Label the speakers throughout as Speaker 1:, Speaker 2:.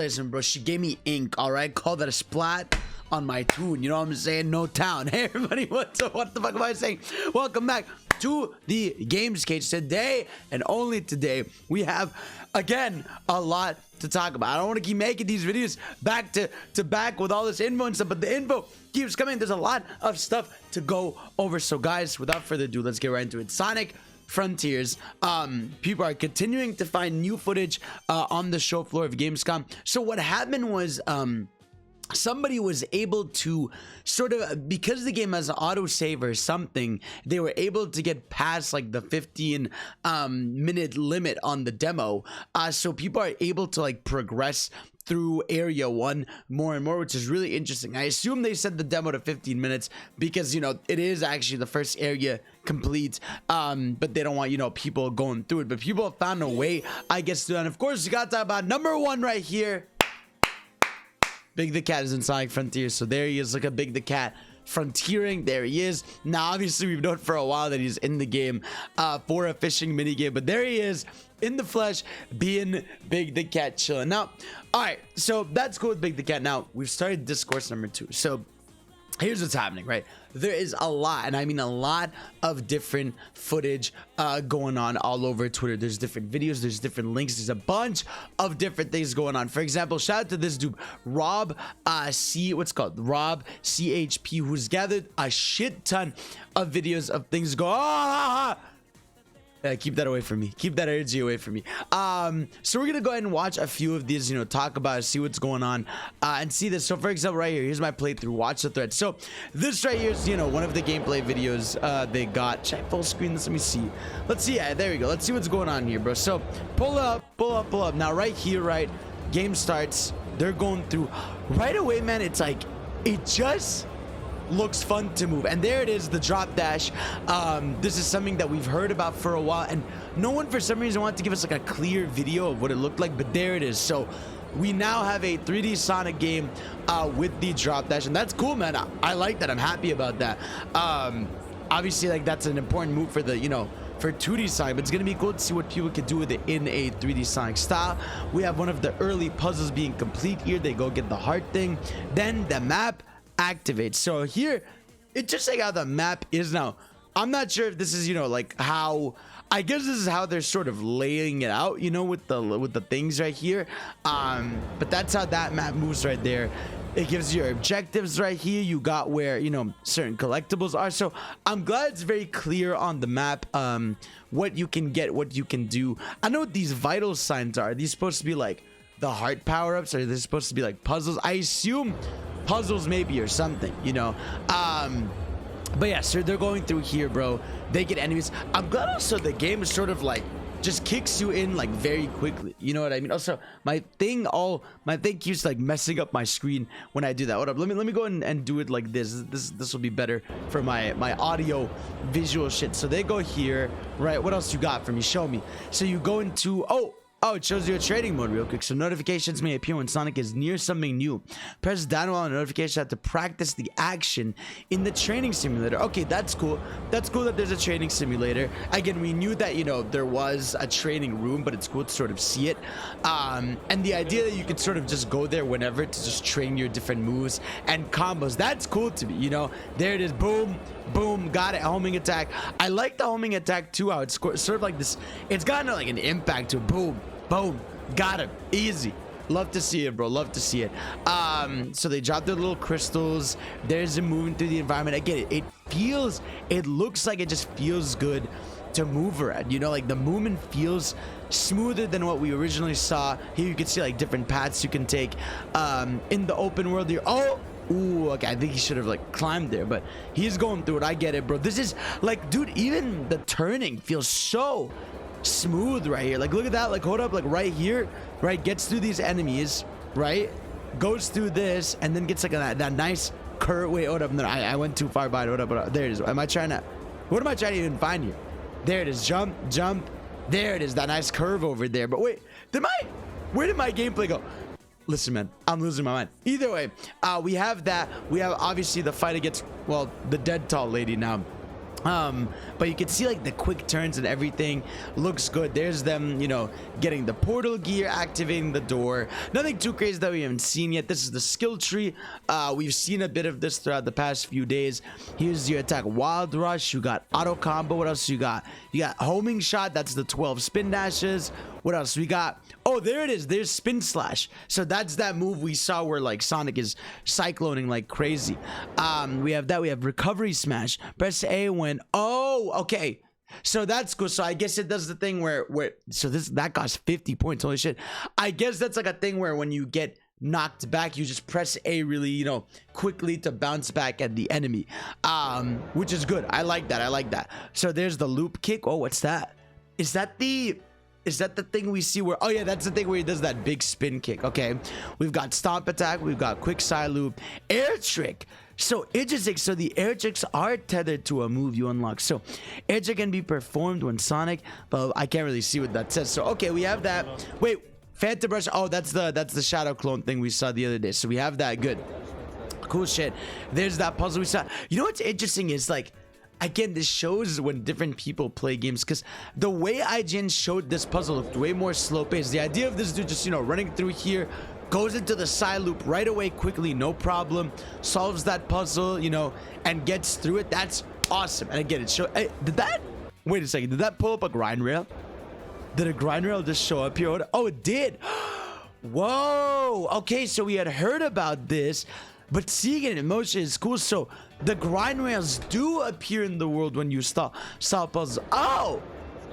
Speaker 1: Listen, bro, she gave me ink, all right? Call that a splat on my tune. You know what I'm saying? No town. Hey, everybody, what's up? What the fuck am I saying? Welcome back to the Games Cage. Today, and only today, we have, again, a lot to talk about. I don't want to keep making these videos back to back with all this info and stuff, but the info keeps coming. There's a lot of stuff to go over. So, guys, without further ado, let's get right into it. Sonic Frontiers. People are continuing to find new footage on the show floor of Gamescom. So what happened was somebody was able to sort of, because the game has an autosave or something, they were able to get past like the 15 minute limit on the demo. So people are able to like progress through area 1 more and more, which is really interesting. I assume they set the demo to 15 minutes because, you know, it is actually the first area complete, but they don't want, you know, people going through it. But people have found a way, I guess, to. And of course, you got to talk about number 1 right here. Big the Cat is in Sonic Frontiers, so there he is. Look at Big the Cat frontiering. There he is. Now, obviously, we've known for a while that he's in the game for a fishing minigame, but there he is in the flesh, being Big the Cat, chilling. Now, all right, so that's cool with Big the Cat. Now, we've started discourse number 2. So here's what's happening, right? There is a lot, and I mean a lot of different footage going on all over Twitter. There's different videos, there's different links, there's a bunch of different things going on. For example, shout out to this dude, Rob Rob CHP, who's gathered a shit ton of videos of things go. Keep that away from me. Keep that energy away from me. So we're gonna go ahead and watch a few of these, you know, talk about it, see what's going on, and see this. So for example, right here, here's my playthrough. Watch the thread. So this right here is, you know, one of the gameplay videos they got. Check full screen this. Let me see. Let's see. Yeah, there we go. Let's see what's going on here, bro. So pull up. Now right here, right, game starts. They're going through right away, man. It's like it just looks fun to move, and there it is, the drop dash. This is something that we've heard about for a while, and no one for some reason wanted to give us like a clear video of what it looked like, but there it is. So we now have a 3D Sonic game with the drop dash, and that's cool, man. I like that. I'm happy about that. Obviously, like, that's an important move for the, you know, for 2D Sonic, but it's gonna be cool to see what people can do with it in a 3D Sonic style. We have one of the early puzzles being complete here. They go get the heart thing, then the map activate. So here, it's just like how the map is now. I'm not sure if this is, you know, like how, I guess this is how they're sort of laying it out, you know, with the things right here. But that's how that map moves right there. It gives you your objectives right here. You got where, you know, certain collectibles are. So I'm glad it's very clear on the map what you can get, what you can do. I know what these vital signs are. Are these supposed to be like the heart power-ups, or are they supposed to be like puzzles? I assume puzzles maybe, or something, you know. But yeah, so they're going through here, bro. They get enemies. I'm glad also the game is sort of like just kicks you in like very quickly, you know what I mean? Also, my thing keeps like messing up my screen when I do that. Hold up, let me go and do it like this. This will be better for my audio visual shit. So they go here, right? What else you got for me? Show me. So you go into Oh, it shows you a trading mode real quick. So notifications may appear when Sonic is near something new. Press down while a notification to practice the action in the training simulator. Okay, that's cool. That's cool that there's a training simulator. Again, we knew that, you know, there was a training room, but it's cool to sort of see it. And the idea that you could sort of just go there whenever to just train your different moves and combos, that's cool to me, you know. There it is. Boom. Boom, got it. Homing attack. I like the homing attack too, how it's sort of like this. It's got like an impact to it. Boom, boom, got it. Easy. Love to see it, bro. Love to see it. So they drop their little crystals. There's them moving through the environment. I get it. It looks like it just feels good to move around. You know, like the movement feels smoother than what we originally saw. Here you can see like different paths you can take in the open world here. Ooh, okay, I think he should have like climbed there, but he's going through it. I get it, bro. This is like, dude, even the turning feels so smooth right here. Like, look at that. Like, hold up, like right here, right, gets through these enemies, right, goes through this, and then gets like that nice curve. Wait, hold up, no, I went too far by it. Hold up, there it is. What am I trying to even find here? There it is. Jump. There it is, that nice curve over there. But wait, where did my gameplay go? Listen, man, I'm losing my mind. Either way, we have that. We have obviously the fight against, well, the dead tall lady now. But you can see like the quick turns and everything looks good. There's them, you know, getting the portal gear, activating the door. Nothing too crazy that we haven't seen yet. This is the skill tree. We've seen a bit of this throughout the past few days. Here's your attack wild rush. You got auto combo. What else you got? You got homing shot. That's the 12 spin dashes. What else we got? Oh, there it is. There's spin slash. So that's that move we saw where like Sonic is cycloning like crazy. We have that. We have recovery smash. Press A when, oh, okay. So that's cool. So I guess it does the thing where so that costs 50 points. Holy shit. I guess that's like a thing where when you get knocked back, you just press A really, you know, quickly to bounce back at the enemy. Which is good. I like that. I like that. So there's the loop kick. Oh, what's that? Is that the thing we see where, oh yeah, that's the thing where he does that big spin kick. Okay, we've got stomp attack, we've got quick side loop, air trick. So interesting. So the air tricks are tethered to a move you unlock. So air trick can be performed when Sonic, but I can't really see what that says. So okay, we have that. Wait, Phantom Brush. Oh, that's the shadow clone thing we saw the other day. So we have that. Good, cool shit. There's that puzzle we saw. You know what's interesting is like, again, this shows when different people play games, because the way IGN showed this puzzle looked way more slow paced. The idea of this dude just, you know, running through here, goes into the side loop right away quickly, no problem, solves that puzzle, you know, and gets through it. That's awesome. And again, it showed, hey, wait a second, did that pull up a grind rail? Did a grind rail just show up here? Oh, it did. Whoa. Okay, so we had heard about this, but seeing it in motion is cool. So the grind rails do appear in the world when you solve puzzles. Oh,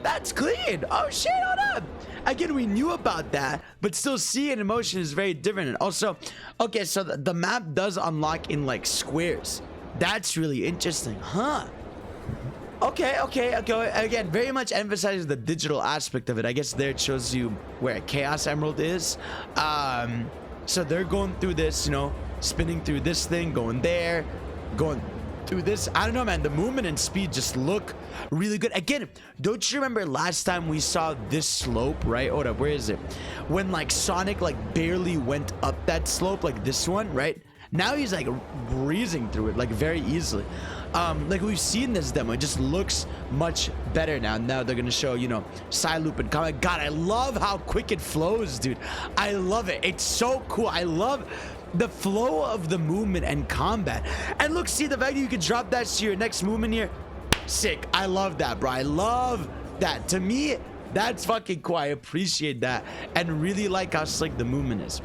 Speaker 1: that's clean. Oh shit, hold up. Again, we knew about that, but still seeing it in motion is very different. And also, okay, so the map does unlock in like squares. That's really interesting, huh? Okay. Again, very much emphasizes the digital aspect of it. I guess there it shows you where Chaos Emerald is. So they're going through this, you know, spinning through this thing, going there, going through this. I don't know, man. The movement and speed just look really good. Again, don't you remember last time we saw this slope, right? Hold up, where is it? When like Sonic like barely went up that slope, like this one, right? Now he's like breezing through it like very easily. Like we've seen this demo, it just looks much better now. Now they're gonna show, you know, side loop and combat. God, I love how quick it flows, dude. I love it. It's so cool. I love the flow of the movement and combat. And look, see the fact that you can drop that to your next movement here. Sick. I love that, bro. I love that. To me, that's fucking cool. I appreciate that and really like how slick the movement is.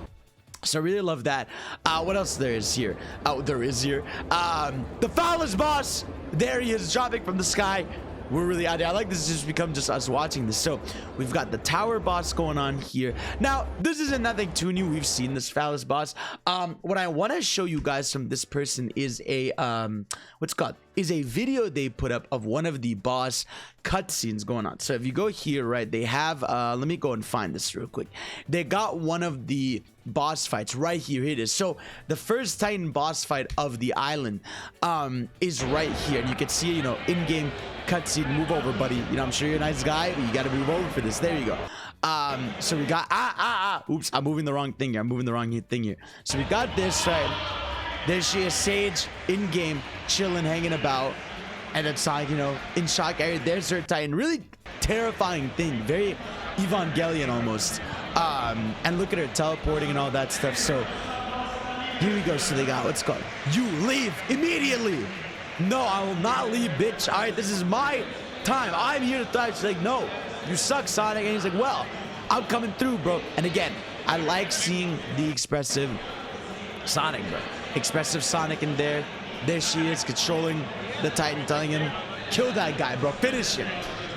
Speaker 1: So I really love that. What else there is here? Oh, there is here. The Fowler's boss. There he is, dropping from the sky. We're really out there. I like this has just become just us watching this. So we've got the tower boss going on here. Now, this isn't nothing too new. We've seen this Phallus boss. What I want to show you guys from this person is a what's called is a video they put up of one of the boss cutscenes going on. So if you go here, right, they have let me go and find this real quick. They got one of the boss fights right here. Here it is. So the first Titan boss fight of the island is right here, and you can see, you know, in-game cutscene. Move over, buddy. You know, I'm sure you're a nice guy, but you got to move over for this. There you go. So we got oops, I'm moving the wrong thing here. I'm moving the wrong thing here. So we got this right. There she is, Sage, in-game, chilling, hanging about. And it's like, you know, in shock area. There's her Titan. Really terrifying thing. Very Evangelion almost. And look at her teleporting and all that stuff. So here we go. So they got, what's called, you leave immediately. No, I will not leave, bitch. All right, this is my time. I'm here to thrive. She's like, no, you suck, Sonic. And he's like, well, I'm coming through, bro. And again, I like seeing the expressive Sonic, bro. Expressive Sonic in there. There she is, controlling the Titan, telling him, kill that guy, bro. Finish him.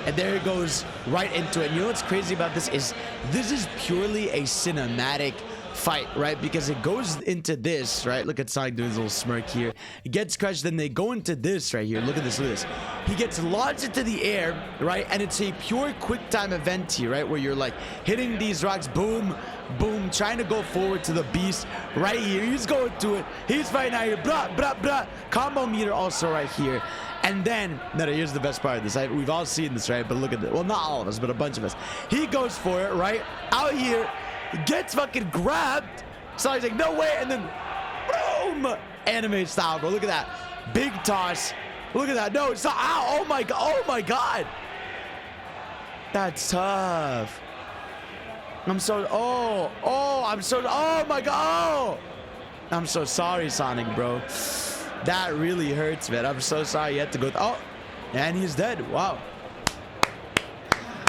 Speaker 1: And there it goes right into it. And you know what's crazy about this is purely a cinematic fight, right? Because it goes into this, right? Look at Sonic doing his little smirk here. It gets crushed, then they go into this right here. Look at this, look at this. He gets launched into the air, right? And it's a pure quick time event here, right? Where you're like hitting these rocks, boom, boom, trying to go forward to the beast right here. He's going to it. He's fighting out here. Blah, blah, blah. Combo meter also right here. And then, no, here's the best part of this. We've all seen this, right? But look at this. Well, not all of us, but a bunch of us. He goes for it, right? Out here, gets fucking grabbed. So he's like, no way. And then, boom! Anime style, bro. Look at that. Big toss Look at that. No, it's not. Ow, oh my god. Oh my god. That's tough. I'm so. Oh my god. Oh. I'm so sorry, Sonic, bro. That really hurts, man. I'm so sorry you had to go. Oh, and he's dead. Wow.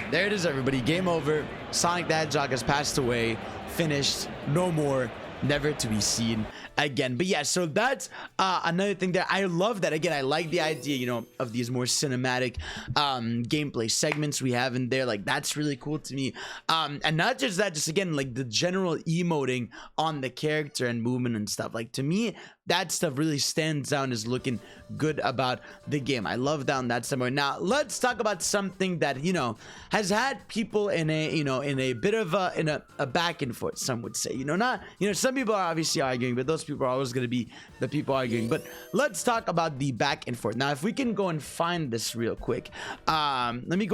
Speaker 1: There it is, everybody. Game over. Sonic the Hedgehog has passed away. Finished. No more. Never to be seen again. But yeah, so that's another thing that I love. That again, I like the idea, you know, of these more cinematic gameplay segments we have in there. Like, that's really cool to me. And not just that, just again, like the general emoting on the character and movement and stuff. Like, to me, that stuff really stands out and is looking good about the game. I love that on that somewhere. Now let's talk about something that, you know, has had people in a, you know, in a bit of a back and forth, some would say, you know, not, you know, some people are obviously arguing, but those people are always going to be the people arguing. But let's talk about the back and forth. Now, if we can go and find this real quick, let me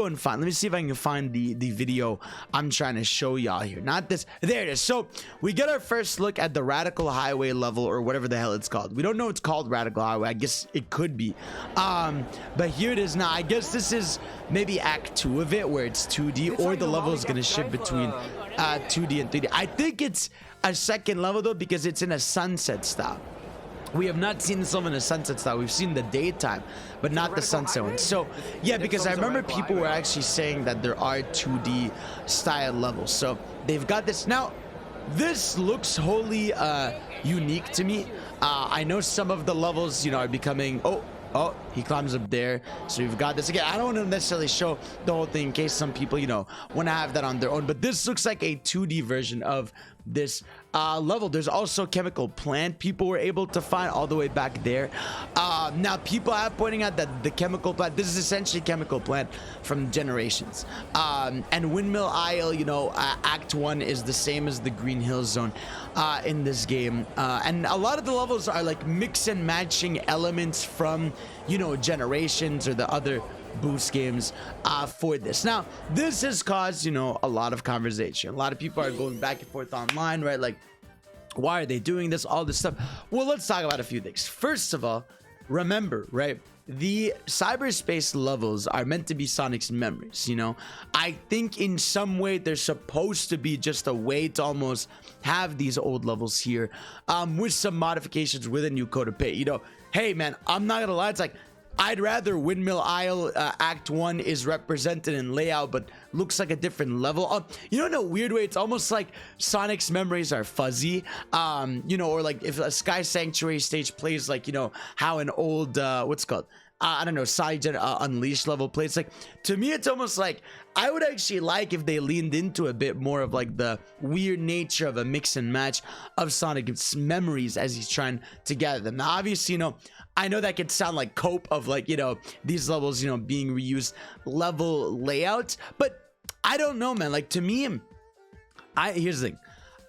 Speaker 1: see if I can find the video I'm trying to show y'all here. Not this. There it is. So we get our first look at the Radical Highway level, or whatever the hell it's called. We don't know it's called Radical Highway. I guess it could be. But here it is now. I guess this is maybe act 2 of it, where it's 2D, or the level is going to shift between 2D and 3D. I think it's a second level though, because it's in a sunset style. We have not seen this level in a sunset style. We've seen the daytime, but not the sunset one. So yeah, because I remember people were actually saying that there are 2D style levels. So they've got this. Now, this looks wholly unique to me. I know some of the levels, you know, are becoming... Oh, he climbs up there. So we've got this. Again, I don't want to necessarily show the whole thing in case some people, you know, want to have that on their own. But this looks like a 2D version of this level. There's also Chemical Plant people were able to find all the way back there. Now, people are pointing out that the Chemical Plant, this is essentially Chemical Plant from Generations. And Windmill Isle, you know, Act 1 is the same as the Green Hill Zone in this game. And a lot of the levels are like mix and matching elements from, you know, Generations or the other boost games for this. Now, this has caused, you know, a lot of conversation. A lot of people are going back and forth online, right? Like, why are they doing this? All this stuff. Well, let's talk about a few things. First of all, remember, right? The cyberspace levels are meant to be Sonic's memories, you know. I think in some way they're supposed to be just a way to almost have these old levels here with some modifications with a new code of pay. You know, hey man, I'm not gonna lie, it's like I'd rather Windmill Isle Act 1 is represented in layout but looks like a different level. You know, in a weird way, it's almost like Sonic's memories are fuzzy. You know, or like if a Sky Sanctuary stage plays like, you know, how an old, what's it called? I don't know, Side Unleashed level plays. Like, to me, it's almost like I would actually like if they leaned into a bit more of like the weird nature of a mix and match of Sonic's memories as he's trying to gather them. Now, obviously, you know, I know that could sound like cope of like, you know, these levels, you know, being reused level layouts, but I don't know, man. Like, to me, here's the thing.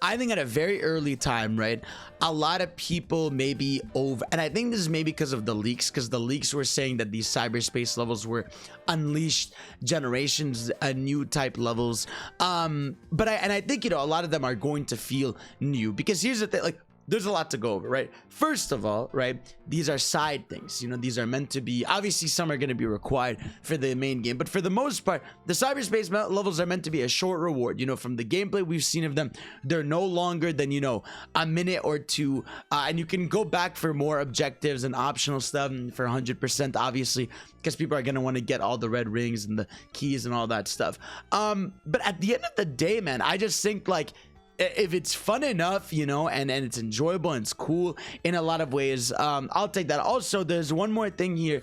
Speaker 1: I think at a very early time, right, a lot of people maybe and I think this is maybe because of the leaks, because the leaks were saying that these cyberspace levels were Unleashed Generations, new type levels. But I think, you know, a lot of them are going to feel new, because here's the thing, like, there's a lot to go over, right? First of all, right, these are side things. You know, these are meant to be, obviously some are going to be required for the main game, but for the most part, the cyberspace levels are meant to be a short reward. You know, from the gameplay we've seen of them, they're no longer than, you know, a minute or two, and you can go back for more objectives and optional stuff for 100%, obviously, because people are going to want to get all the red rings and the keys and all that stuff. But at the end of the day, man, I just think, like, if it's fun enough, you know, and it's enjoyable and it's cool in a lot of ways, I'll take that. Also, there's one more thing here.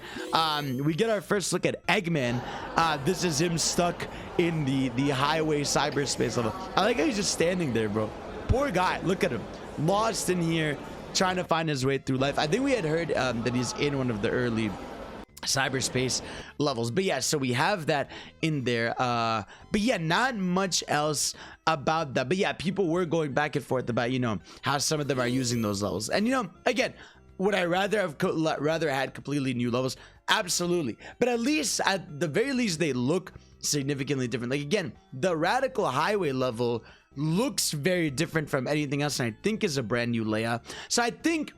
Speaker 1: We get our first look at Eggman. This is him stuck in the highway cyberspace level. I like how he's just standing there, bro. Poor guy. Look at him, lost in here, trying to find his way through life. I think we had heard that he's in one of the early cyberspace levels, but yeah, so we have that in there. But yeah, not much else about that. But yeah, people were going back and forth about, you know, how some of them are using those levels. And, you know, again, would I rather have had completely new levels? Absolutely. But at least, at the very least, they look significantly different. Like, again, the Radical Highway level looks very different from anything else, and I think is a brand new layout. So I think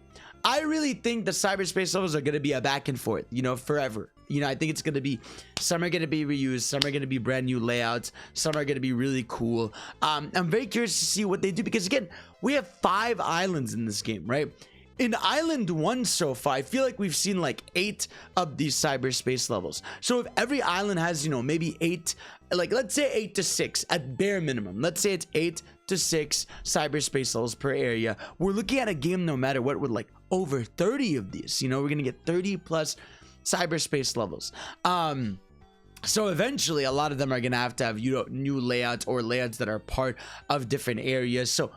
Speaker 1: I really think the cyberspace levels are going to be a back and forth, you know, forever. You know, I think it's going to be, some are going to be reused, some are going to be brand new layouts, some are going to be really cool. I'm very curious to see what they do, because again, we have 5 islands in this game, right? In Island 1 so far, I feel like we've seen like 8 of these cyberspace levels. So if every island has, you know, maybe 8, like let's say 8 to 6 at bare minimum. Let's say it's 8 to 6 cyberspace levels per area. We're looking at a game, no matter what, with like over 30 of these. You know, we're going to get 30 plus cyberspace levels. So eventually a lot of them are going to have, you know, new layouts or layouts that are part of different areas. So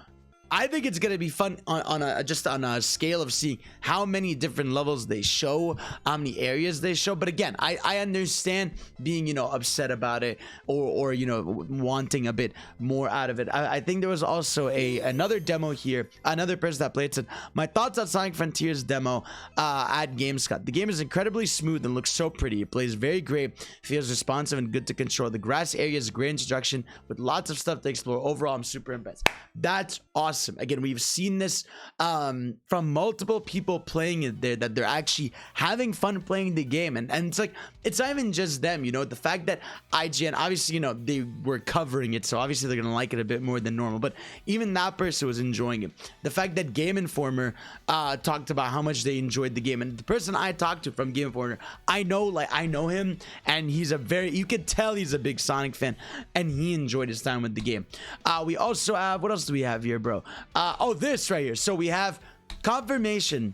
Speaker 1: I think it's gonna be fun on a scale of seeing how many different levels they show, how many areas they show. But again, I understand being, you know, upset about it, or you know, wanting a bit more out of it. I think there was also another demo here. Another person that played said, "My thoughts on Sonic Frontiers demo at Gamescom. The game is incredibly smooth and looks so pretty. It plays very great, feels responsive and good to control. The grass area is a great introduction with lots of stuff to explore. Overall, I'm super impressed." That's awesome. Again, we've seen this from multiple people playing it there, that they're actually having fun playing the game, and it's like, it's not even just them, you know. The fact that IGN, obviously, you know, they were covering it, so obviously they're gonna like it a bit more than normal, but even that person was enjoying it. The fact that Game Informer talked about how much they enjoyed the game, and the person I talked to from Game Informer, I know him, and he's you could tell he's a big Sonic fan, and he enjoyed his time with the game. We also have, what else do we have here, bro? Oh, this right here. So we have confirmation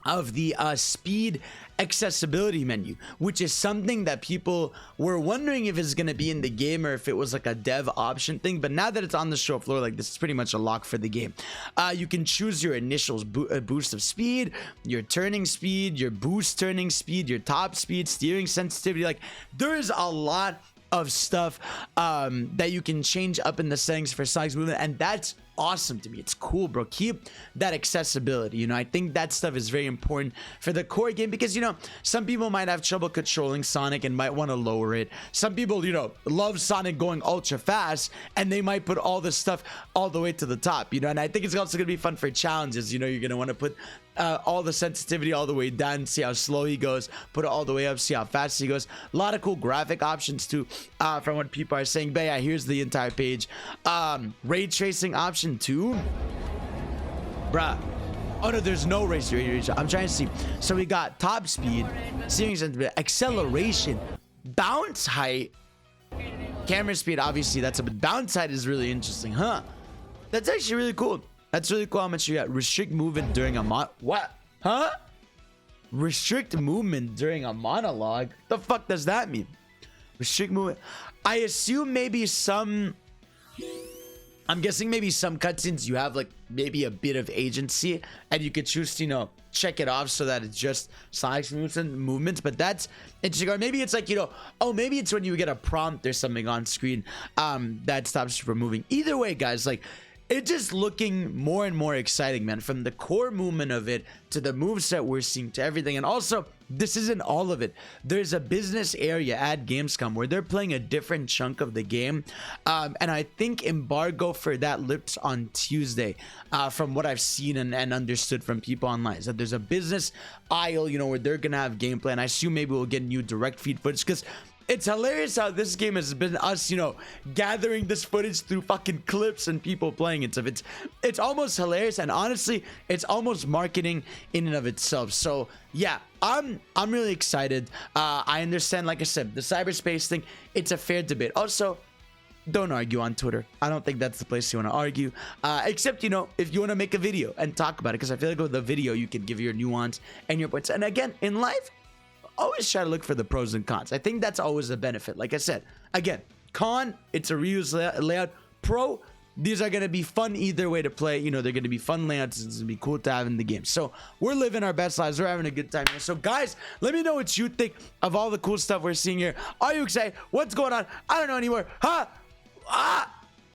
Speaker 1: of the speed accessibility menu, which is something that people were wondering if it's going to be in the game or if it was like a dev option thing. But now that it's on the show floor, like, this is pretty much a lock for the game. You can choose your initial boost of speed, your turning speed, your boost turning speed, your top speed, steering sensitivity. Like, there is a lot of stuff that you can change up in the settings for Sonic's movement, and that's awesome to me. It's cool, bro. Keep that accessibility. You know, I think that stuff is very important for the core game, because, you know, some people might have trouble controlling Sonic and might want to lower it. Some people, you know, love Sonic going ultra fast, and they might put all this stuff all the way to the top, you know. And I think it's also gonna be fun for challenges. You know, you're gonna want to put all the sensitivity all the way down, see how slow he goes, put it all the way up, see how fast he goes. A lot of cool graphic options too, from what people are saying. But yeah, here's the entire page. Ray tracing option too, bruh. Oh no, there's no ray tracing. I'm trying to see. So we got top speed, steering sensitivity, acceleration, bounce height, camera speed. Obviously that's bounce height is really interesting, huh? That's actually really cool. That's really cool how much you got. Restrict movement during a what? Huh? Restrict movement during a monologue? The fuck does that mean? Restrict movement. I assume maybe I'm guessing maybe some cutscenes you have like maybe a bit of agency, and you could choose to, you know, check it off so that it's just Sonic's movements. But that's interesting. Or maybe it's like, you know, oh, maybe it's when you get a prompt or something on screen that stops you from moving. Either way, guys, like, it's just looking more and more exciting, man, from the core movement of it to the moveset we're seeing to everything. And also, this isn't all of it. There's a business area at Gamescom where they're playing a different chunk of the game, and I think embargo for that lifts on Tuesday, from what I've seen and understood from people online. So there's a business aisle, you know, where they're gonna have gameplay, and I assume maybe we'll get new direct feed footage, because it's hilarious how this game has been us, you know, gathering this footage through fucking clips and people playing it. So it's almost hilarious, and honestly, it's almost marketing in and of itself. So yeah, I'm really excited. I understand, like I said, the cyberspace thing, it's a fair debate. Also, don't argue on Twitter. I don't think that's the place you want to argue, except, you know, if you want to make a video and talk about it, because I feel like with the video you can give your nuance and your points. And again, in life, always try to look for the pros and cons. I think that's always a benefit. Like I said, again, con, it's a reused layout. Pro, these are going to be fun either way to play. You know, they're going to be fun layouts. It's going to be cool to have in the game. So we're living our best lives. We're having a good time here. So guys, let me know what you think of all the cool stuff we're seeing here. Are you excited? What's going on? I don't know anymore. Huh? Ah!